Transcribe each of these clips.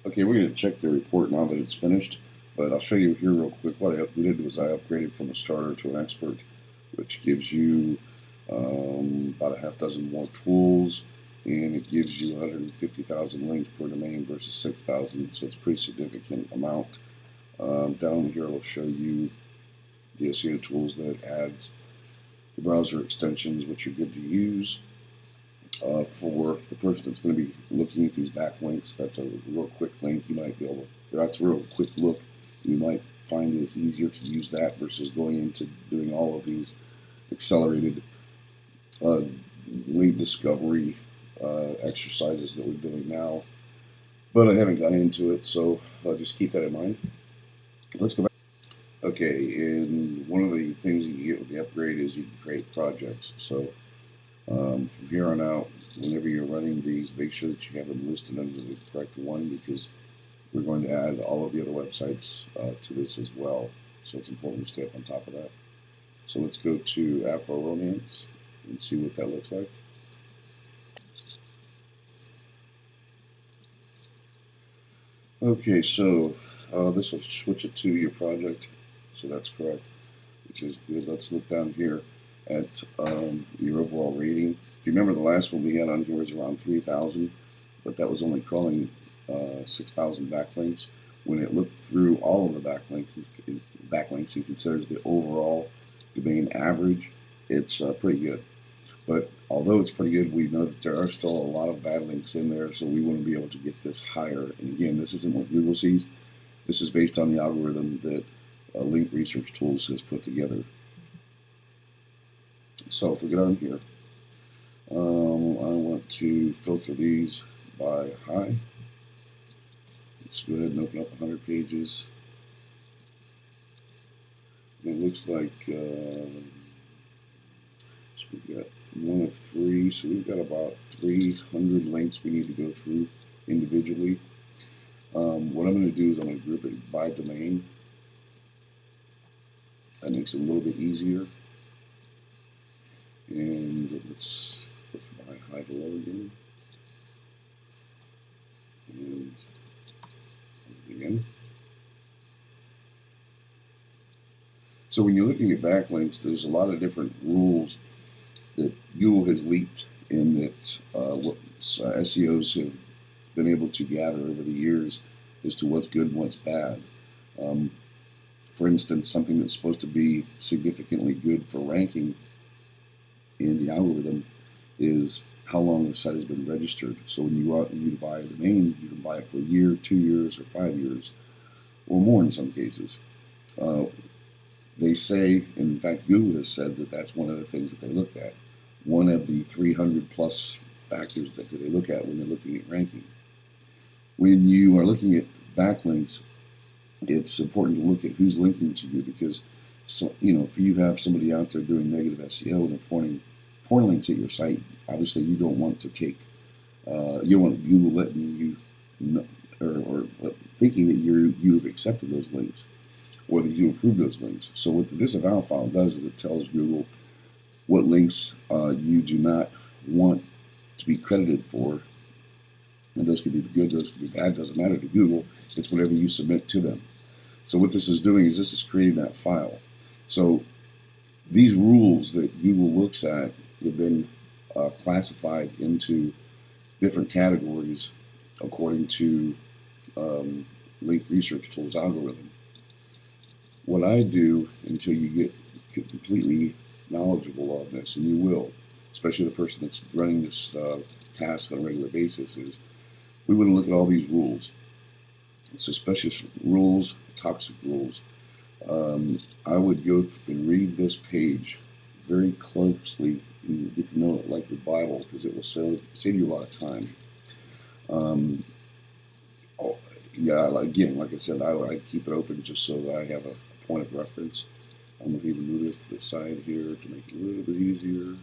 Okay, we're going to check the report now that it's finished, but I'll show you here real quick. What I did was I upgraded from a starter to an expert, which gives you about a half dozen more tools, and it gives you 150,000 links per domain versus 6,000, so it's a pretty significant amount. Down here, it'll show you the SEO tools that it adds, the browser extensions, which are good to use. For the person that's going to be looking at these backlinks, that's a real quick link. You might be able to, that's a real quick look. You might find that it's easier to use that versus going into doing all of these accelerated link discovery exercises that we're doing now. But I haven't gotten into it, so just keep that in mind. Let's go back. Okay, and one of the things you can get with the upgrade is you can create projects. So from here on out, whenever you're running these, make sure that you have them listed under the correct one, because we're going to add all of the other websites to this as well. So it's important to stay up on top of that. So let's go to Afro Romance and see what that looks like. Okay, so this will switch it to your project. So that's correct, which is good. Let's look down here at your overall rating. If you remember, the last one we had on here was around 3,000, but that was only crawling 6,000 backlinks. When it looked through all of the backlinks and considers the overall domain average, it's pretty good. But although it's pretty good, we know that there are still a lot of bad links in there, so we want to be able to get this higher. And again, this isn't what Google sees. This is based on the algorithm that Link Research Tools has put together. So if we go down here, I want to filter these by high. Let's go ahead and open up 100 pages. And it looks like so we've got one of three, so we've got about 300 links we need to go through individually. What I'm going to do is I'm going to group it by domain. That makes it a little bit easier. And let's put my high to low again. And again. So when you're looking at backlinks, there's a lot of different rules that Google has leaked and that what SEOs have been able to gather over the years as to what's good and what's bad. For instance, something that's supposed to be significantly good for ranking in the algorithm is how long the site has been registered. So when you go out and you buy a domain, you can buy it for a year, 2 years, or 5 years, or more in some cases. They say, in fact, Google has said that that's one of the things that they looked at. One of the 300 plus factors that they look at when they're looking at ranking. When you are looking at backlinks, it's important to look at who's linking to you, because if you have somebody out there doing negative SEO and they're pointing links at your site, obviously you don't want to take, you don't want Google letting you know, or thinking that you've accepted those links, or that you approve those links. So what the disavow file does is it tells Google what links you do not want to be credited for. And those could be good, those could be bad, doesn't matter to Google. It's whatever you submit to them. So what this is doing is this is creating that file. So these rules that Google looks at have been classified into different categories according to Link Research Tools algorithm. What I do until you get completely knowledgeable of this, and you will, especially the person that's running this task on a regular basis, is we want to look at all these rules, suspicious rules, toxic rules. I would go and read this page very closely and get to know it like your Bible, because it will save you a lot of time. Again, like I said, I keep it open just so that I have a point of reference. I'm going to even move this to the side here to make it a little bit easier.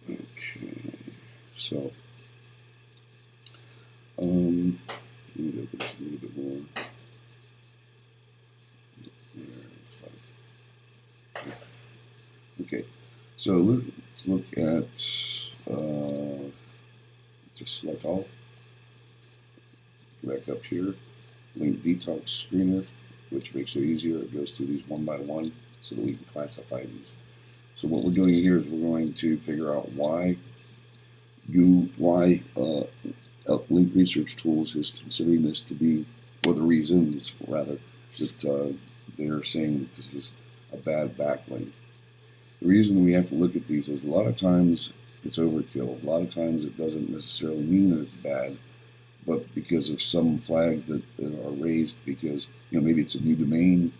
Okay, so let me open this a little bit more. Okay, so let's look at Just select all. Go back up here. Link detox screener, which makes it easier. It goes through these one by one so that we can classify these. So what we're doing here is we're going to figure out why Link Research Tools is considering this to be, or the reasons rather, that they're saying that this is a bad backlink. The reason we have to look at these is a lot of times it's overkill. A lot of times it doesn't necessarily mean that it's bad, but because of some flags that are raised because, maybe it's a new domain,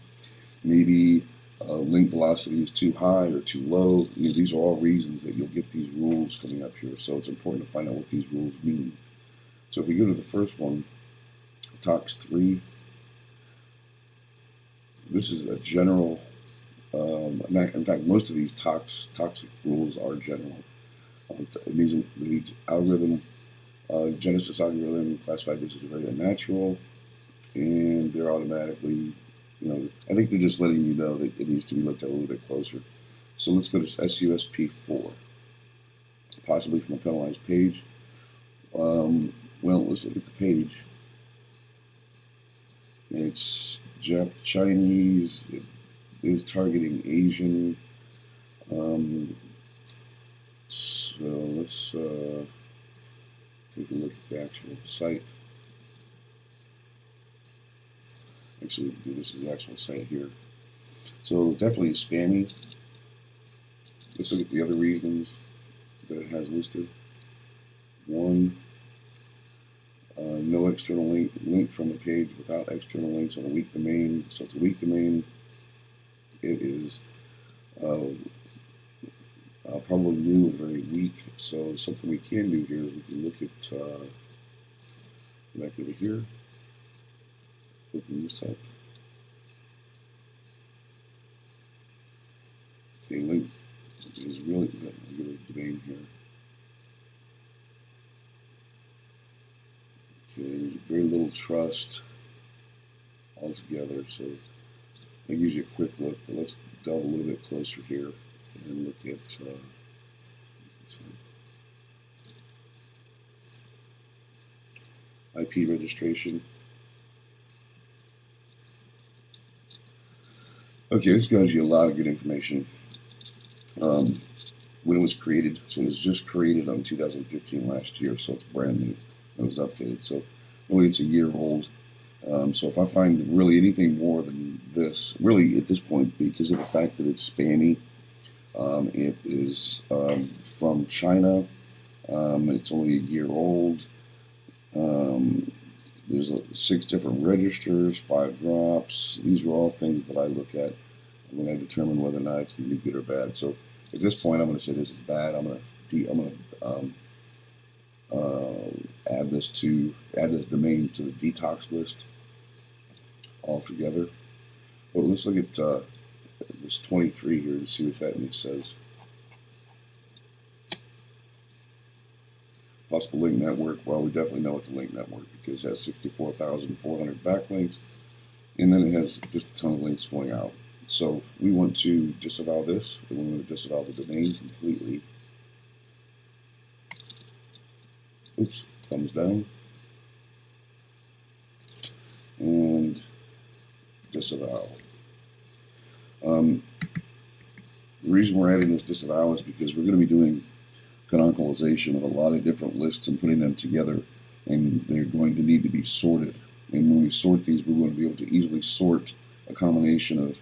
maybe link velocity is too high or too low. These are all reasons that you'll get these rules coming up here. So it's important to find out what these rules mean. So if we go to the first one, TOX 3, this is a general, in fact, most of these toxic rules are general. It means the algorithm, Genesis algorithm classified this as very unnatural, and they're automatically, I think they're just letting you know that it needs to be looked at a little bit closer. So let's go to SUSP4, possibly from a penalized page. Well, let's look at the page. It's Chinese, it is targeting Asian. So let's take a look at the actual site. Actually, we can do this as the actual site here. So definitely spammy. Let's look at the other reasons that it has listed. One, no external link from a page without external links on a weak domain. So it's a weak domain. It is probably new and very weak. So something we can do here is we can look at back over here. Open this up. Okay, link is really good. I'll give it a domain here. Okay, very little trust altogether. So that gives you a quick look, but let's delve a little bit closer here and look at IP registration. Okay, this gives you a lot of good information. When it was created, so it was just created on 2015 last year, so it's brand new. It was updated, so really it's a year old. So if I find really anything more than this, really at this point, because of the fact that it's spammy, it is from China. It's only a year old. There's 6 different registers, 5 drops. These are all things that I look at when I determine whether or not it's going to be good or bad. So at this point, I'm going to say this is bad. I'm going to add this domain to the detox list altogether. But let's look at this 23 here and see what that says. Possible link network. Well, we definitely know it's a link network because it has 64,400 backlinks, and then it has just a ton of links going out. So we want to disavow this, and we want to disavow the domain completely. Oops, thumbs down. And disavow. The reason we're adding this disavow is because we're going to be doing canonicalization of a lot of different lists and putting them together, and they're going to need to be sorted. And when we sort these, we're going to be able to easily sort a combination of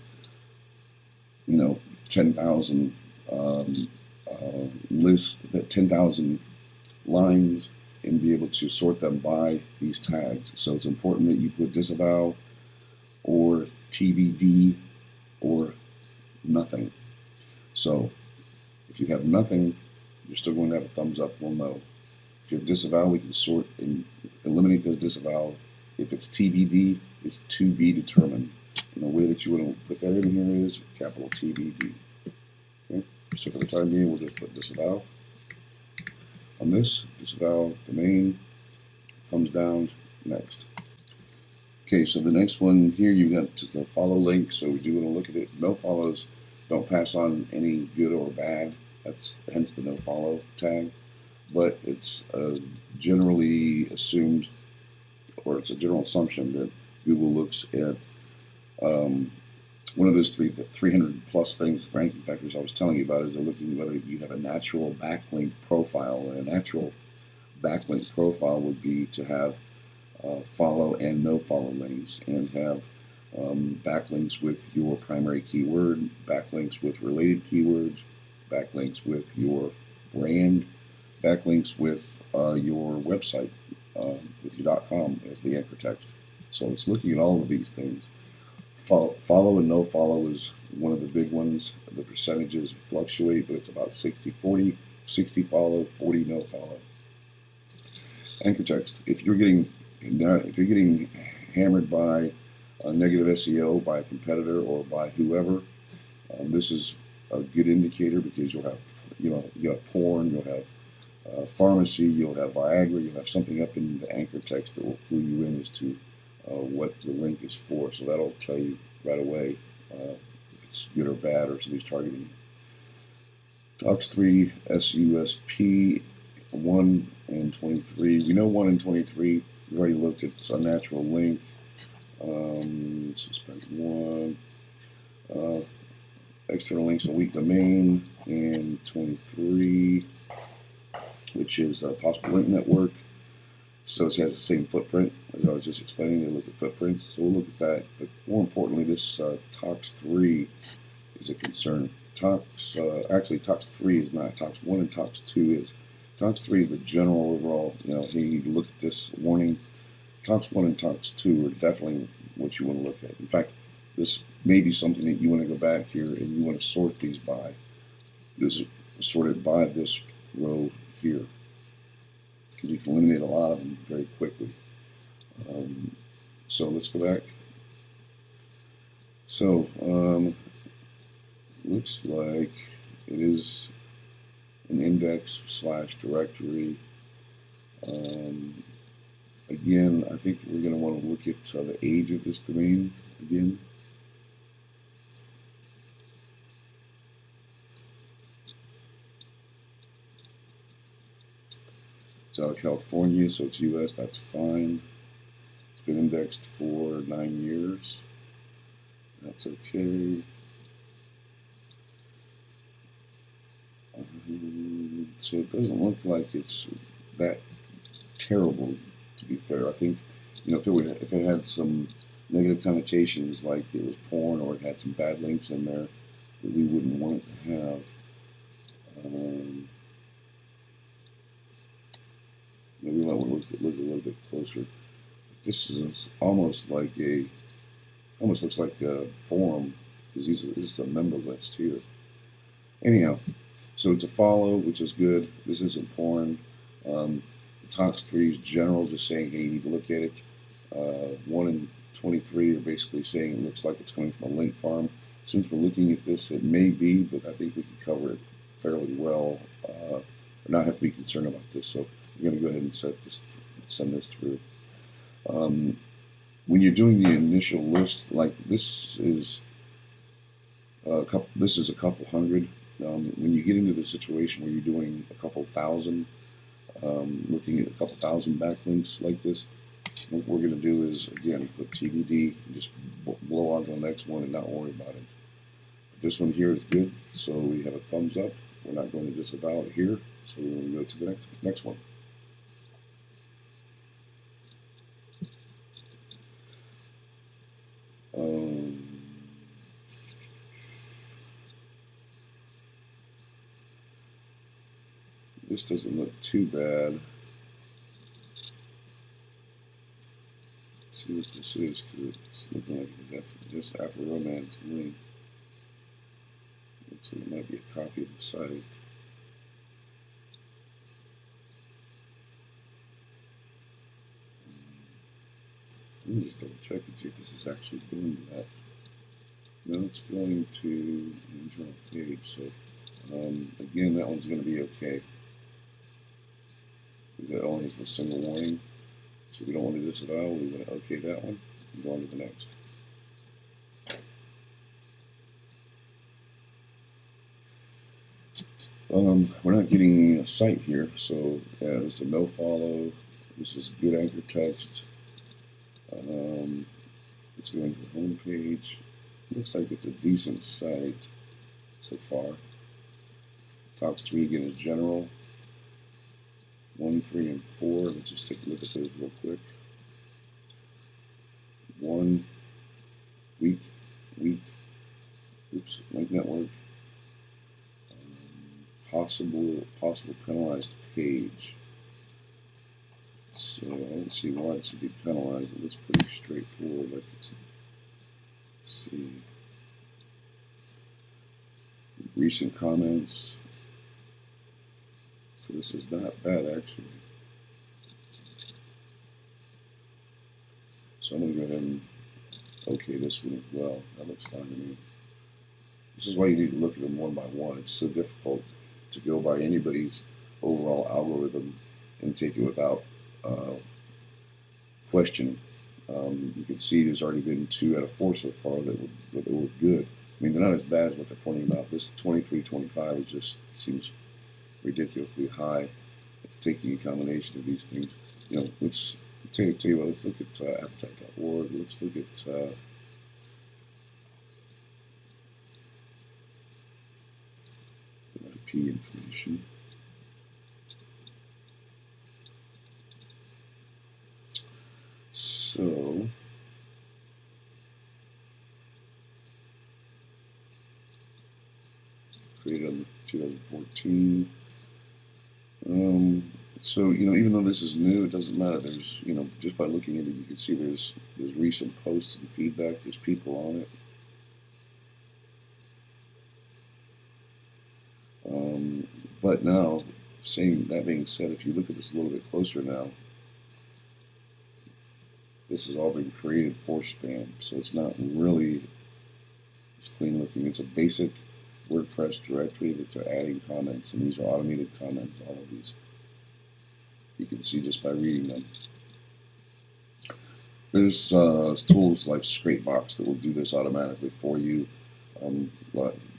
10,000 lists, that 10,000 lines, and be able to sort them by these tags. So it's important that you put disavow or TBD or nothing. So if you have nothing, you're still going to have a thumbs up, we'll know. If you have disavow, we can sort and eliminate those disavow. If it's TBD, it's to be determined. And the way that you want to put that in here is capital TBD. Okay? So for the time being, we'll just put disavow on this, disavow domain, thumbs down, next. Okay, so the next one here, you got just the follow link, so we do want to look at it. No follows, don't pass on any good or bad. That's hence the no follow tag. but it's generally assumed, or it's a general assumption that Google looks at one of those 300 plus things, ranking factors I was telling you about, is they're looking whether you have a natural backlink profile. And a natural backlink profile would be to have follow and no follow links, and have backlinks with your primary keyword, backlinks with related keywords, backlinks with your brand, backlinks with your website, with your .com as the anchor text. So it's looking at all of these things. Follow and no follow is one of the big ones. The percentages fluctuate, but it's about 60-40, 60 follow, 40 no follow. Anchor text. If you're getting hammered by a negative SEO by a competitor or by whoever, this is a good indicator, because you'll have, you have porn, you'll have pharmacy, you'll have Viagra, you'll have something up in the anchor text that will clue you in as to what the link is for. So that'll tell you right away if it's good or bad, or somebody's targeting you. TOX3 SUSP 1 and 23. We know 1 and 23. We've already looked at unnatural link. Suspect 1. External links and weak domain. And 23, which is a possible link network. So it has the same footprint as I was just explaining. They look at footprints, so we'll look at that. But more importantly, this TOX3 is a concern. Actually, TOX3 is not. TOX1 and TOX2 is. TOX3 is the general overall, hey, you need to look at this warning. TOX1 and TOX2 are definitely what you want to look at. In fact, this may be something that you want to go back here and you want to sort these by. This is sorted by this row here, because you can eliminate a lot of them very quickly. So let's go back. So looks like it is an index / directory. Again, I think we're going to want to look at the age of this domain again. It's out of California, so it's US, that's fine. It's been indexed for 9 years. That's okay. So it doesn't look like it's that terrible, to be fair. I think, if it had some negative connotations, like it was porn or it had some bad links in there that we wouldn't want it to have. Maybe I want to look a little bit closer. This is almost looks like a forum, because this is a member list here. Anyhow, so it's a follow, which is good. This isn't porn. The TOX3 is general, just saying, hey, you need to look at it. 1 and 23 are basically saying it looks like it's coming from a link farm. Since we're looking at this, it may be, but I think we can cover it fairly well, not have to be concerned about this. So we're going to go ahead and send this through. When you're doing the initial list, like this is a couple hundred. When you get into the situation where you're doing a couple thousand, looking at a couple thousand backlinks like this, what we're going to do is, again, put TBD and just blow on to the next one and not worry about it. But this one here is good, so we have a thumbs up. We're not going to disavow it here, so we're going to go to the next one. This doesn't look too bad. Let's see what this is, because it's looking like it's just Afro Romance link. Looks like it might be a copy of the site. Let me just double check and see if this is actually going to that. No, it's going to the internal page. So again, that one's going to be okay, because that only has the single warning. So we don't want to disavow. We want to okay that one and go on to the next. We're not getting a site here, so this is a no follow. This is good anchor text. Let's go into the home page. Looks like it's a decent site so far. Talks 3 again is general. 1, 3, and 4. Let's just take a look at those real quick. 1, weak, oops, link network. Possible penalized page. So I don't see why this would be penalized. It looks pretty straightforward. Like let's see. Recent comments. So this is not bad actually. So I'm going to go ahead and okay this one as well. That looks fine to me. This is why you need to look at them one by one. It's so difficult to go by anybody's overall algorithm and take it without question. You can see there's already been 2 out of 4 so far that were good. I mean, they're not as bad as what they're pointing about. This 23, 25 it just seems ridiculously high. It's taking a combination of these things. You know, let's tell you what. Let's look at appetite.org. Let's look at IP information. So created in 2014. So you know, even though this is new, it doesn't matter. There's just by looking at it, you can see there's recent posts and feedback. There's people on it. But now, that being said, if you look at this a little bit closer now, this has all been created for spam, so it's not really as clean looking. It's a basic WordPress directory that they're adding comments, and these are automated comments, all of these. You can see just by reading them. There's tools like Scrapebox that will do this automatically for you.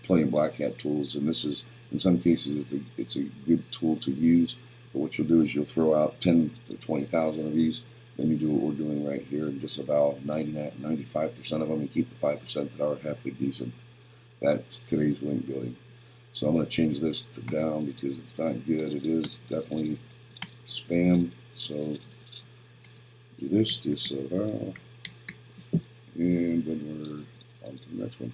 Plain Black Hat tools, and this is, in some cases, it's a good tool to use. But what you'll do is you'll throw out 10 to 20,000 of these. Then you do what we're doing right here and disavow 95% of them and keep the 5% that are halfway decent. That's today's link building. So I'm going to change this to down because it's not good. It is definitely spam. So do this, disavow, and then we're on to the next one.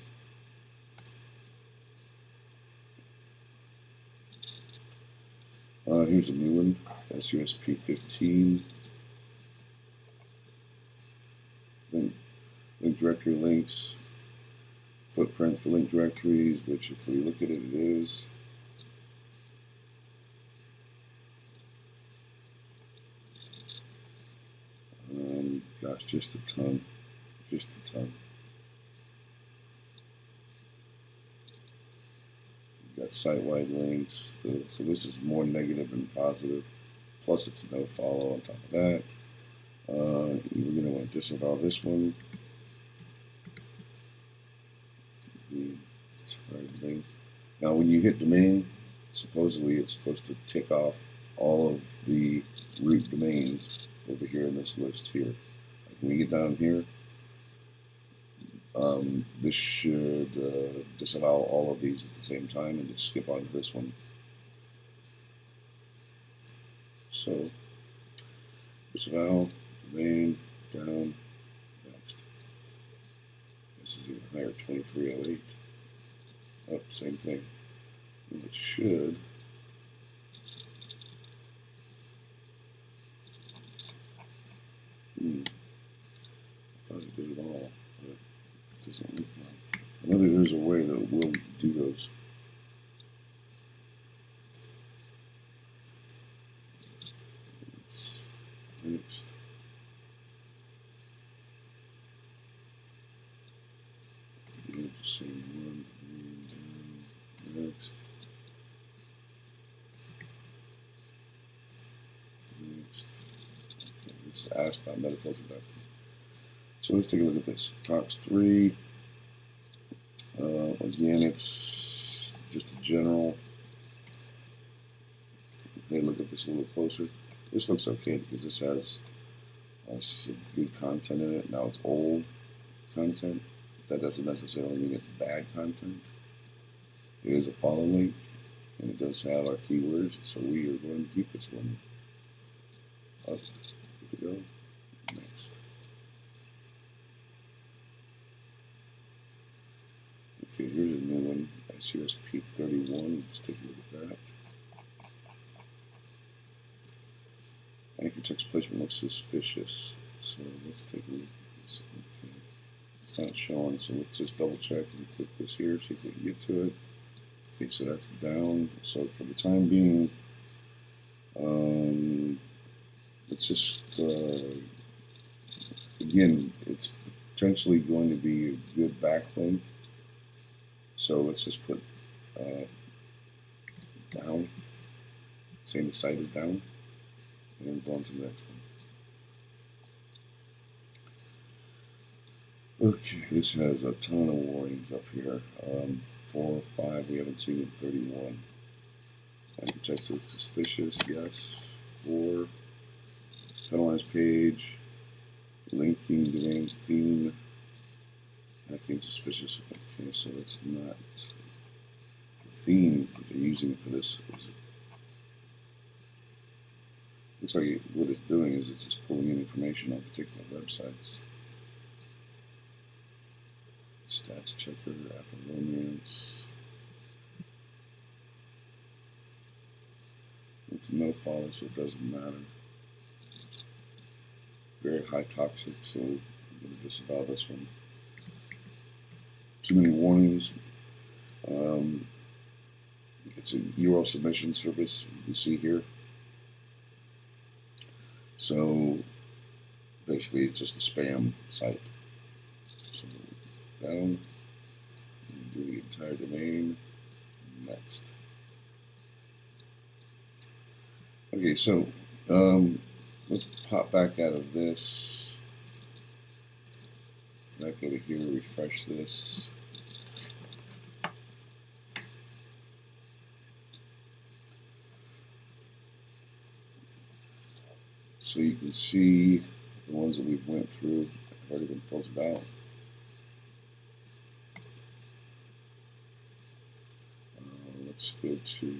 Here's a new one, SUSP 15. Link directory links, footprint for link directories, which if we look at it, it is. Gosh, just a ton. Just a ton. Got site-wide links, so this is more negative than positive. Plus, it's a no follow on top of that. We're going to want to disavow this one. Now, when you hit domain, supposedly it's supposed to tick off all of the root domains over here in this list here. When we get down here, this should disavow all of these at the same time and just skip on to this one. So, disavow, domain, down, next. This is even higher, 2308. Oh, same thing. And it should. I thought it did it all, but it doesn't look like. I know that there's a way that will do those. Next. The same one. Next. Next. Okay, this is ask.metafilter.com. So let's take a look at this. Talks 3. Again, it's just a general. hey, look at this a little closer. This looks okay because this has some good content in it. Now it's old content. That doesn't necessarily mean it's bad content. It is a follow link, and it does have our keywords, so we are going to keep this one up. Here we go. Next. Okay, here's a new one, SUSP 31. Let's take a look at that. Anchor text placement looks suspicious, so let's take a look at this. Okay. It's not showing, so let's just double check and click this here, see if we can get to it. Okay, so that's down. So for the time being, let's just, again, it's potentially going to be a good backlink. So let's just put down, saying the site is down, and then go on to the next one. Okay, this has a ton of warnings up here. 4, 5, we haven't seen it. 31. Anchor text looks suspicious, yes. 4, penalized page, linking domains theme, hacking suspicious. Okay, so that's not the theme that they're using for this. Looks like what it's doing is it's just pulling in information on particular websites. Stats checker, Afro romance. It's no follow, so it doesn't matter. Very high toxic, so I'm going to disavow this one. Too many warnings. It's a URL submission service, you see here. So basically, it's just a spam site. So down, do the entire domain. Next. Okay, so let's pop back out of this. Back over here, refresh this. So you can see the ones that we've went through have already been filtered out. Let's go to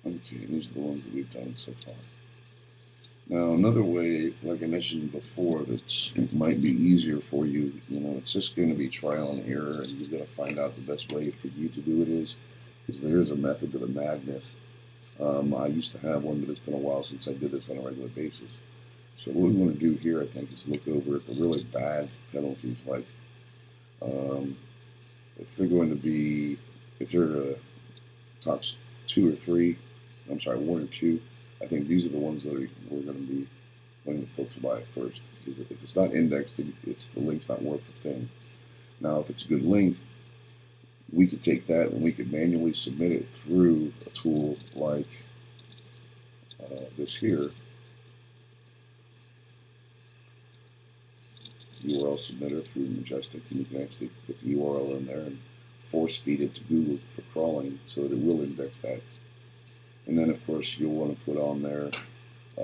okay, these are the ones that we've done so far. Now, another way, like I mentioned before, that it might be easier for you, it's just going to be trial and error, and you've got to find out the best way for you to do it is there is a method to the madness. I used to have one, but it's been a while since I did this on a regular basis. So what we want to do here, I think, is look over at the really bad penalties, like if they're going to be, if they're talks 2 or 3, I'm sorry, 1 or 2, I think these are the ones that we're going to be going to filter by first. Because if it's not indexed, the link's not worth a thing. Now, if it's a good link, we could take that and we could manually submit it through a tool like this here, URL submitter through Majestic, and you can actually put the URL in there and force feed it to Google for crawling so that it will index that. And then, of course, you'll want to put on there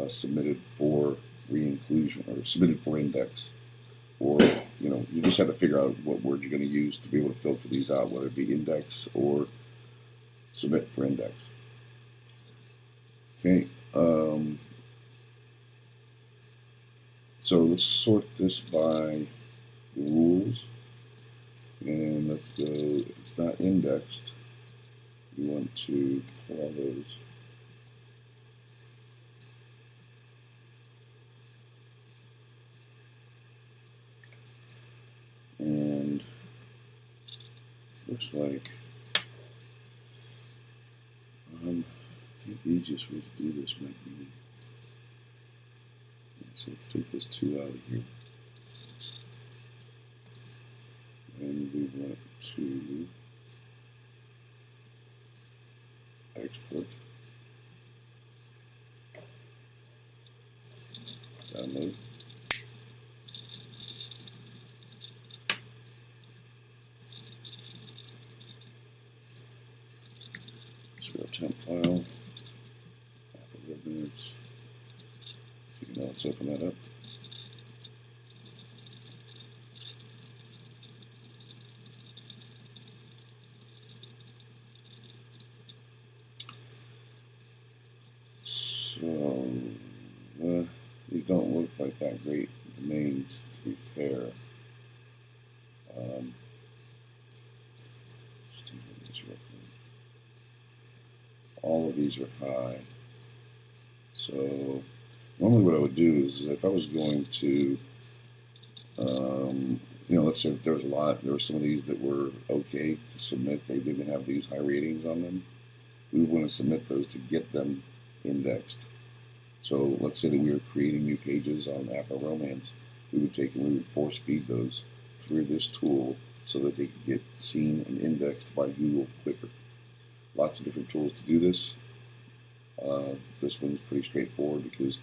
submitted for re-inclusion or submitted for index. Or, you just have to figure out what word you're going to use to be able to filter these out, whether it be index or submit for index. Okay. So let's sort this by the rules. And let's go, if it's not indexed, you want to pull all those. And looks like I think the easiest way to do this might be, so let's take this 2 out of here. And we want to export. Download. So our temp file. Half of minutes. You know, let's open that up. So these don't look like that great domains, to be fair. All of these are high. So normally what I would do is if I was going to, let's say that there were some of these that were okay to submit, they didn't have these high ratings on them, we would want to submit those to get them indexed. So let's say that we were creating new pages on Afro-Romance, we would take and we would force feed those through this tool so that they could get seen and indexed by Google quicker. Lots of different tools to do this. This one's pretty straightforward because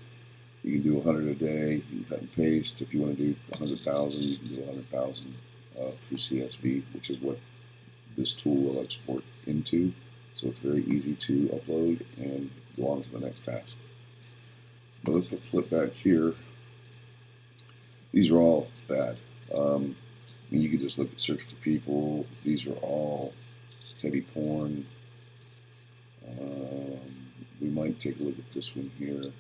you can do 100 a day, you can cut and paste. If you want to do 100,000, you can do 100,000 through CSV, which is what this tool will export into. So it's very easy to upload and go on to the next task. But let's flip back here. These are all bad. You could just look at search for people. These are all heavy porn. We might take a look at this one here.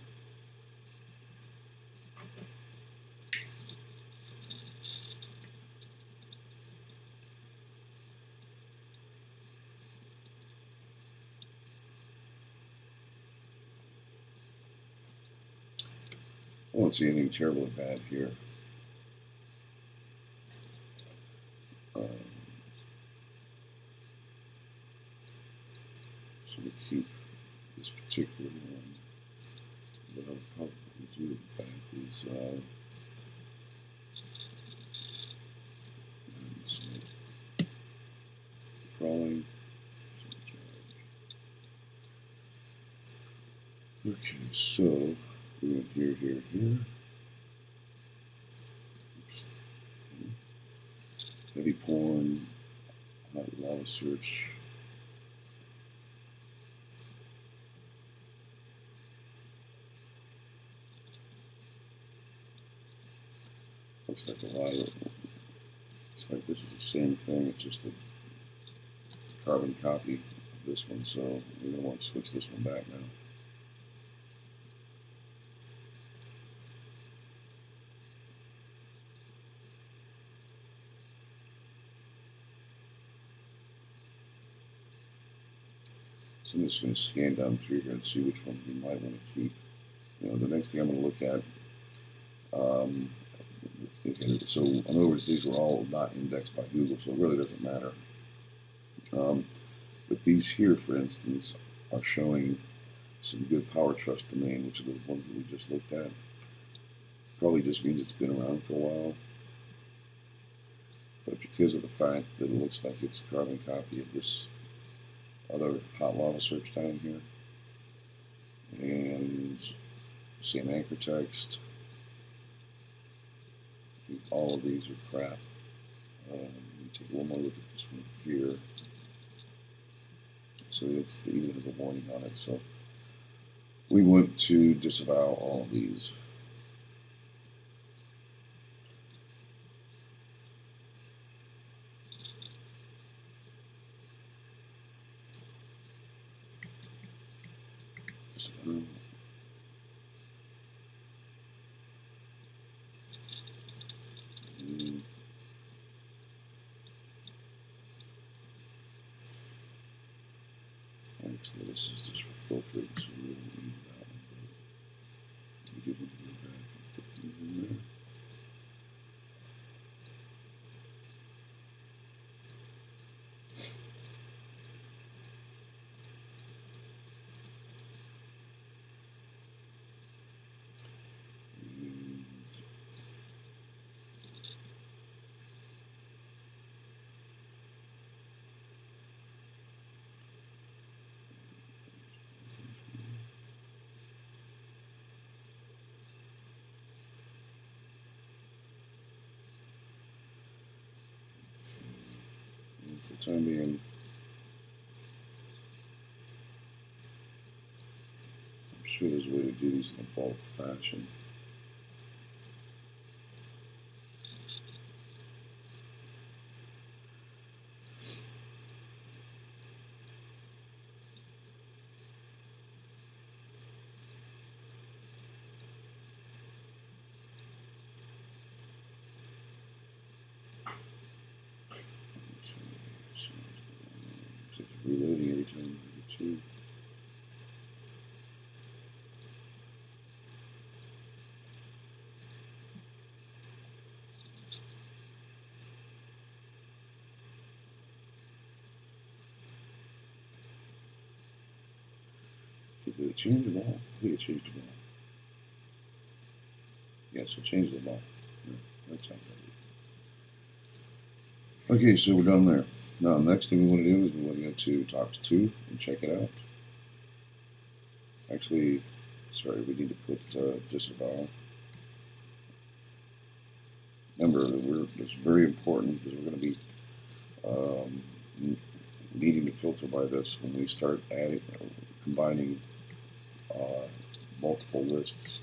I don't see anything terribly bad here. So we'll keep this particular one. What I'll probably do, in fact, is crawling. Okay, so we went here, here, here. Oops. Heavy porn, hot lava search. Looks like a lot of it. It's like this is the same thing, it's just a carbon copy of this one, so we're going to want to switch this one back now. So I'm just going to scan down through here and see which one we might want to keep. The next thing I'm going to look at, okay, so in other words, these were all not indexed by Google, so it really doesn't matter. But these here, for instance, are showing some good power trust domain, which are the ones that we just looked at. Probably just means it's been around for a while. But because of the fact that it looks like it's a carbon copy of this other hot lava search down here, and same anchor text, all of these are crap. Let me take one more look at this one here. So it even has a warning on it. So we want to disavow all of these. Disavow. Actually, this is just for filtering, so we don't need that one. But we do need to go back and put these in there. the time being, I'm sure there's a way to do these in a bulk fashion. Reloading every time you get to. Did it change them all? I think it changed them all. Yeah, so change them all. Yeah, that sounds right. Okay, so we're done there. Now, next thing we want to do is we want to go to Talks 2 and check it out. Actually, sorry, we need to put Disavow. Remember, it's very important because we're going to be needing to filter by this when we start adding, combining multiple lists.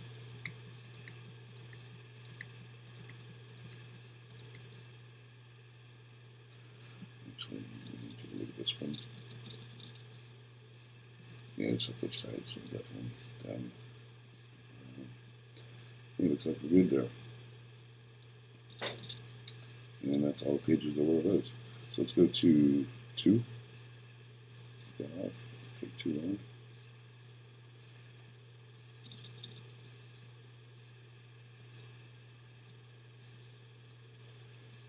Actually, we need to look at this one. Yeah, it's up this side, so definitely done. It looks like we're good there. And that's all the pages there were of those. So let's go to 2. Take that off. Take 2 on.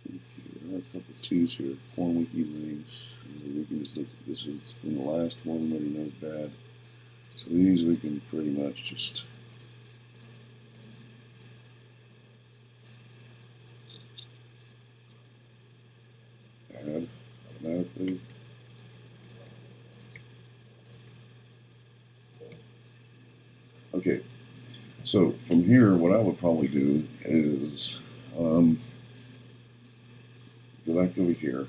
Okay, there are a couple of 2s here. Porn wiki links. We can just look. This is from the last one that he knows bad. So these we can pretty much just add automatically. Okay, so from here, what I would probably do is go back over here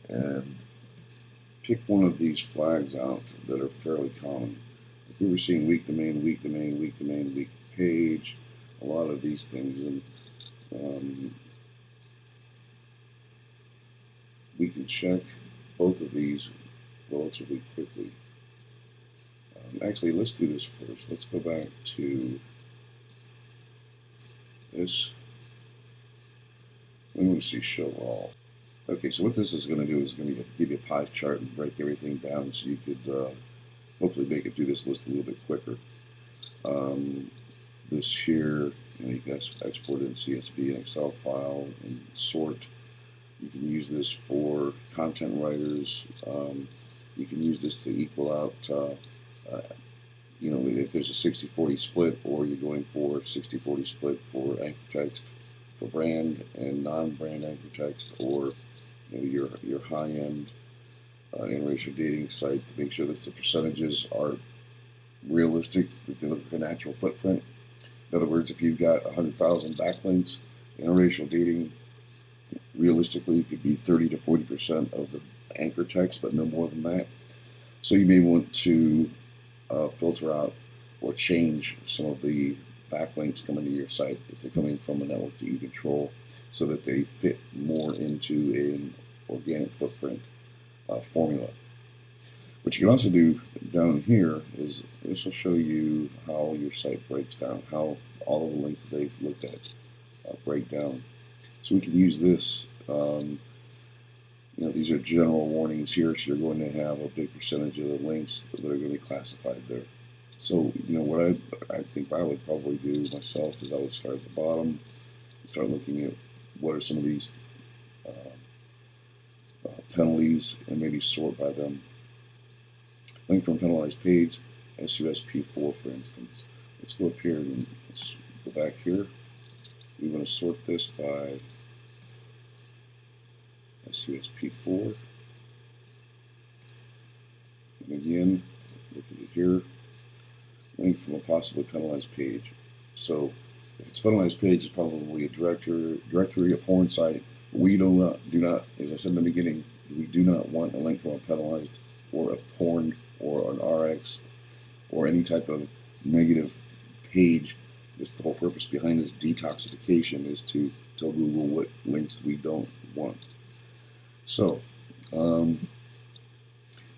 and pick one of these flags out that are fairly common. If we were seeing weak domain, weak domain, weak domain, weak page, a lot of these things, and we can check both of these relatively quickly. Actually, let's do this first. Let's go back to this. We want to see show all. Okay, so what this is going to do is going to give you a pie chart and break everything down so you could hopefully make it through this list a little bit quicker. This here, you can export it in CSV and Excel file and sort. You can use this for content writers. You can use this to equal out if there's a 60-40 split, or you're going for 60-40 split for anchor text for brand and non-brand anchor text, or your high-end interracial dating site, to make sure that the percentages are realistic, that they look like a natural footprint. In other words, if you've got 100,000 backlinks, interracial dating, realistically, it could be 30 to 40% of the anchor text, but no more than that. So you may want to filter out or change some of the backlinks coming to your site if they're coming from a network that you control, so that they fit more into an organic footprint formula. What you can also do down here is this will show you how your site breaks down, how all of the links that they've looked at break down. So we can use this. These are general warnings here, so you're going to have a big percentage of the links that are going to be classified there. So, what I think I would probably do myself is I would start at the bottom and start looking at what are some of these penalties and maybe sort by them. Link from penalized page, SUSP4 for instance. Let's go up here and let's go back here. We want to sort this by SUSP4. And again, look at it here. Link from a possibly penalized page. So if it's a penalized page, it's probably a directory, a porn site, We do not, as I said in the beginning, we do not want a link from a penalized or a porn or an RX or any type of negative page. Just the whole purpose behind this detoxification is to tell Google what links we don't want. So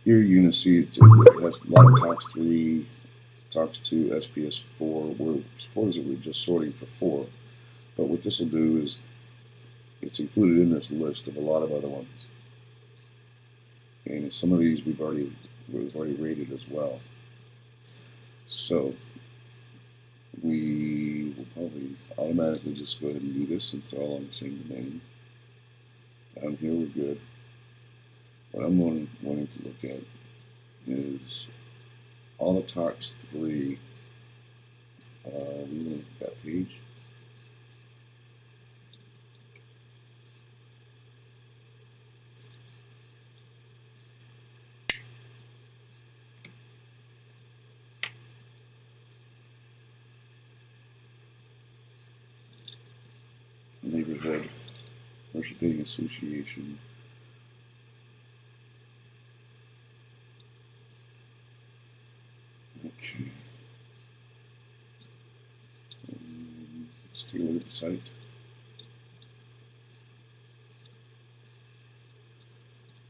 here you're going to see it has a lot of Tox 3, Tox 2, SPS 4. We're supposedly just sorting for 4. But what this will do is it's included in this list of a lot of other ones. And some of these we've already rated as well. So we will probably automatically just go ahead and do this since they're all on the same domain. Down here we're good. What I'm wanting to look at is all the Tox 3. We want that page. Neighborhood, Commercial Dating Association. Okay. Let's take a look at the site.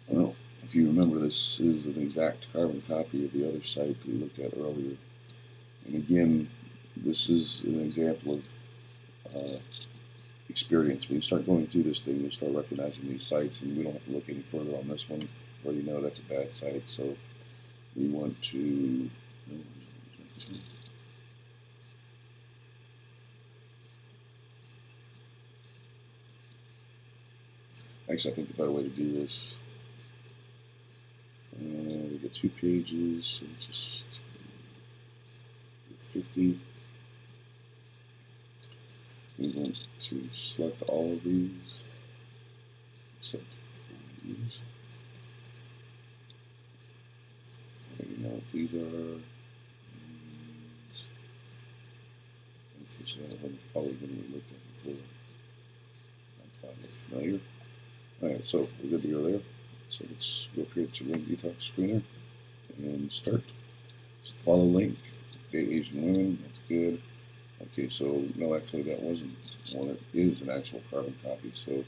Well, if you remember, this is an exact carbon copy of the other site we looked at earlier. And again, this is an example of experience. When you start going through this thing, you'll start recognizing these sites, and we don't have to look any further on this one. We already know that's a bad site, so we want to. Actually, I think the better way to do this. We got 2 pages, so it's just 50. We want to select all of these, except these. You know what these are. Okay, so that one's probably been looked at before. I'm probably familiar. Alright, so we're good to go there. So let's go up here to Link Detox Screener and start. So follow link, date Asian women, that's good. Okay, so no, actually that wasn't one. It is an actual carbon copy, so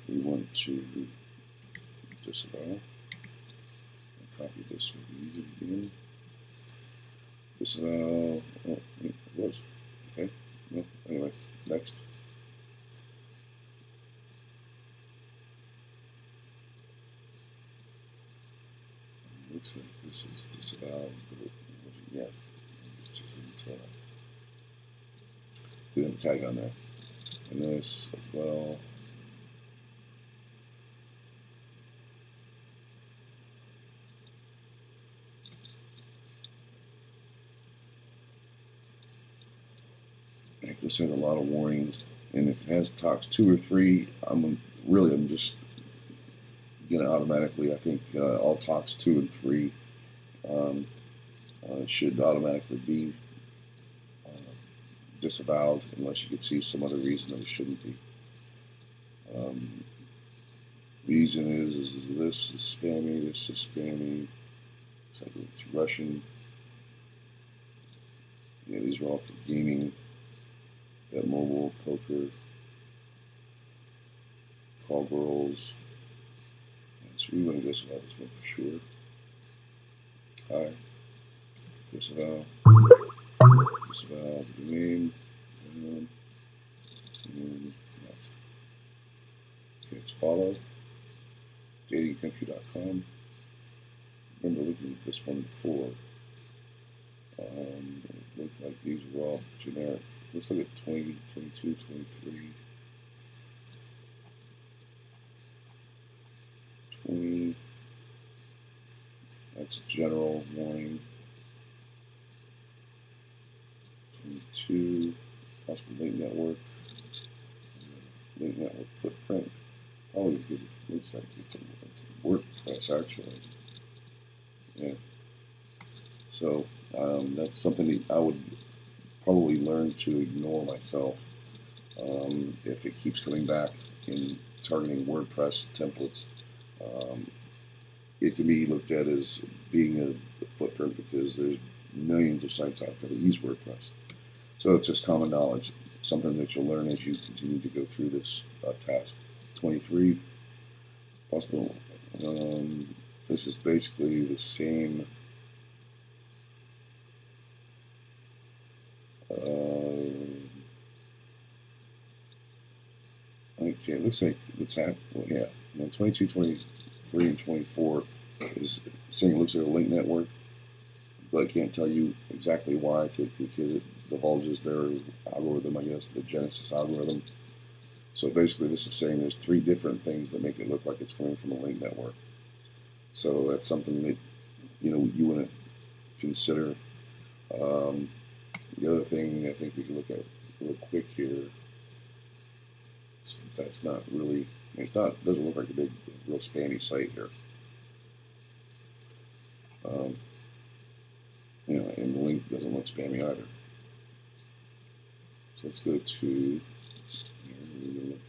we want to disavow and copy this one again. Disavow. Oh, it was. Okay. No, anyway, next. Looks like this is disavowed, but it wasn't yet. It's just didn't we have a tag on there. And this as well. This has a lot of warnings, and if it has Tox 2 or 3, I'm just gonna automatically. I think all Tox 2 and 3 should automatically be disavowed, unless you could see some other reason that it shouldn't be. Reason is this is spammy, this is spammy. It's like it's Russian. Yeah, these are all for gaming. Got mobile, poker, call girls. So we want to disavow this one for sure. Hi. Disavow. Disavow the domain. And next. Okay, it's follow. datingcountry.com. Remember looking at this one before. It looked like these were all generic. Let's look at 20, 22, 23. 20. That's a general warning. 22. Possible link network. Link network footprint. Probably because it looks like it's a WordPress actually. Yeah. So that's something that I would probably learn to ignore myself if it keeps coming back in targeting WordPress templates. It can be looked at as being a footprint because there's millions of sites out there that use WordPress. So it's just common knowledge, something that you'll learn as you continue to go through this task. 23, possible. This is basically the same. Okay, it looks like what's happening. Well, yeah, 22, 23, and 24 is saying it looks like a link network, but I can't tell you exactly why, because it divulges their algorithm, I guess, the Genesis algorithm. So basically, this is saying there's 3 different things that make it look like it's coming from a link network. So that's something that you want to consider. The other thing I think we can look at real quick here, since that's not really, doesn't look like a big, real spammy site here. And the link doesn't look spammy either. So let's go to here. We're going to look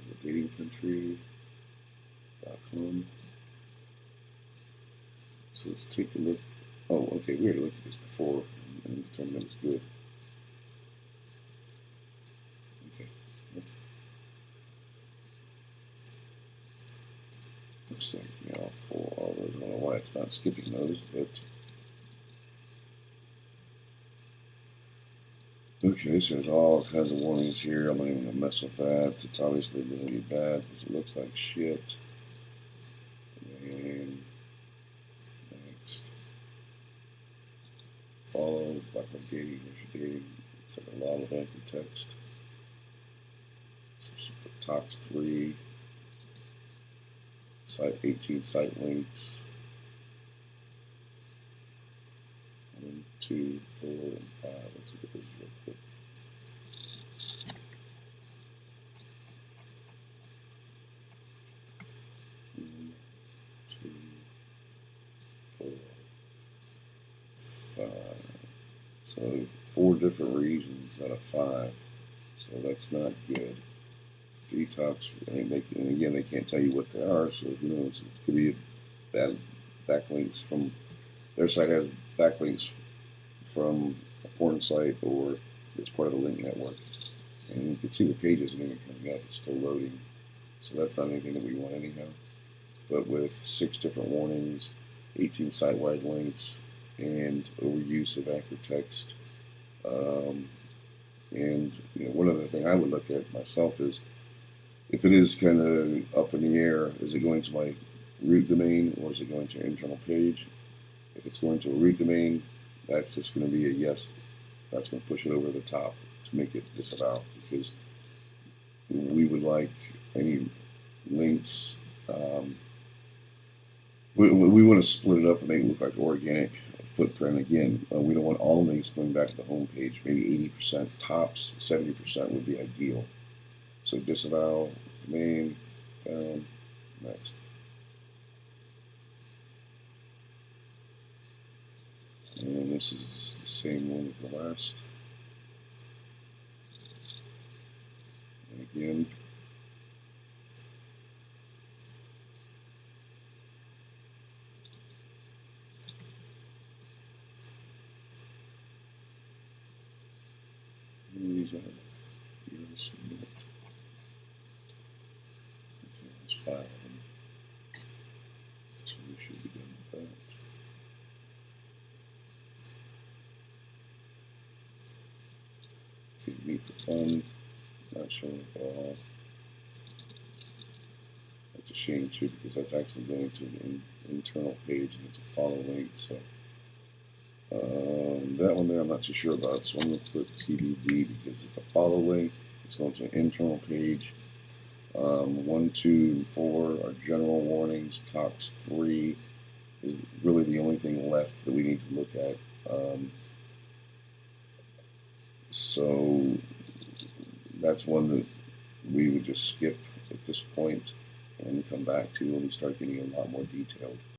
at datingcountry.com. So let's take a look. Oh, okay, we already looked at this before and determined it was good. Okay. Looks like, for all those, I don't know why it's not skipping those, but okay, so there's all kinds of warnings here. I'm not even going to mess with that. It's obviously going to be bad because it looks like shit. And next. Follow, like on dating, there's your dating. It's like a lot of anchor text. So talks 3. Site 18 site links. 1, 2, 4, and 5. Let's look at those real quick. One, 2, 4, 5. So 4 different regions out of 5. So that's not good. Detox, and again, they can't tell you what they are, so who knows? It could be bad backlinks from their site, has backlinks from a porn site, or it's part of a link network. And you can see the pages and then coming up, it's still loading. So that's not anything that we want anyhow. But with 6 different warnings, 18 site-wide links, and overuse of anchor text. And one other thing I would look at myself is, if it is kind of up in the air, is it going to my root domain or is it going to an internal page? If it's going to a root domain, that's just going to be a yes. That's going to push it over the top to make it disavow, because we would like any links. We want to split it up and make it look like organic footprint. Again, we don't want all links going back to the home page. Maybe 80%, tops 70% would be ideal. So disavow, domain, down, next. And this is the same one as the last. And again, these are submit. Okay, there's 5 of them. So we should be done with that. Okay, meet for fun. Not showing up at all. That's a shame too, because that's actually going to an internal page and it's a follow link. So that one there I'm not too sure about, so I'm going to put TBD because it's a follow link. It's going to an internal page. 1, 2, and 4 are general warnings. Talks 3 is really the only thing left that we need to look at. So that's one that we would just skip at this point and come back to when we start getting a lot more detailed.